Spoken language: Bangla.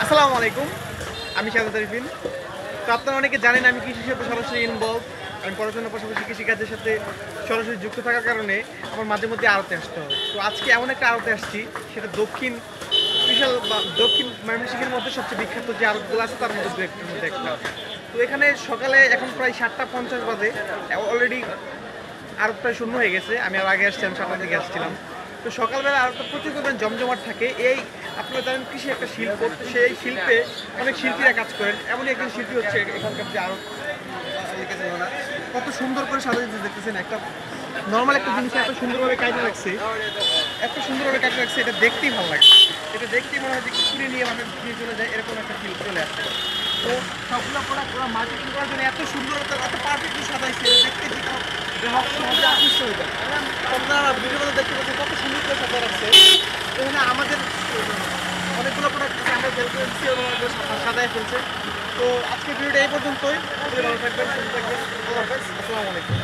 আসসালামু আলাইকুম, আমি শাহাদাত আরিফিন। তো আপনারা অনেকে জানেন আমি কৃষির সাথে সরাসরি ইনভলভ। আমি পড়াশোনার পাশাপাশি কৃষিকাজের সাথে সরাসরি যুক্ত থাকার কারণে আমার মাঝে মধ্যে আড়তে আসতে হয়। তো আজকে এমন একটা আড়তে আসছি, সেটা দক্ষিণ বিশাল বা দক্ষিণ ময়মনসিংহের মধ্যে সবচেয়ে বিখ্যাত যে আড়তগুলো আছে তার মধ্যে একটার মধ্যে একটা। তো এখানে সকালে এখন প্রায় 7:50 বাজে, অলরেডি আড়তটা শূন্য হয়ে গেছে। আমি আর আগে আসছিলাম, 7টার দিকে আসছিলাম। তো সকালবেলা আড়তটা প্রচুর পরিমাণ জমজমাট থাকে। এই আপনারা জানেন কৃষি একটা শিল্প, সেই শিল্পে অনেক শিল্পীরা কাজ করেন। এমনই একজন শিল্পী হচ্ছে এখানকার যে আড়ত, কত সুন্দর করে সাজাতে দেখতেছেন। একটা নর্মাল একটা জিনিস এত সুন্দরভাবে কাটে রাখছে, এত সুন্দরভাবে কাটে রাখছে, এটা দেখতেই ভালো লাগে। এটা দেখতেই মনে হয় যে কিনে নিয়ে মানুষ নিয়ে চলে যায়, এরকম একটা ফিল চলে আসছে। তো সবগুলো প্রোডাক্ট ওরা মার্কেটিং করার জন্য এত সুন্দরতা, এত পারফেক্টলি সাজাইছে, দেখতে যে গ্রাহক সহজে আকৃষ্ট হয়ে যায়। আপনারা ভিডিওগুলো দেখতে পাচ্ছেন কত সুন্দর করে সাজা রাখছে। এখানে আমাদের অনেকগুলো প্রোডাক্ট আমরা বের করে দিচ্ছি, ওরা সাজায় ফেলছে। তো আজকের ভিডিওটা এই পর্যন্তই। ভালো থাকবেন, সুস্থ থাকবেন। আল্লাহ হাফেজ, আসসালামু আলাইকুম।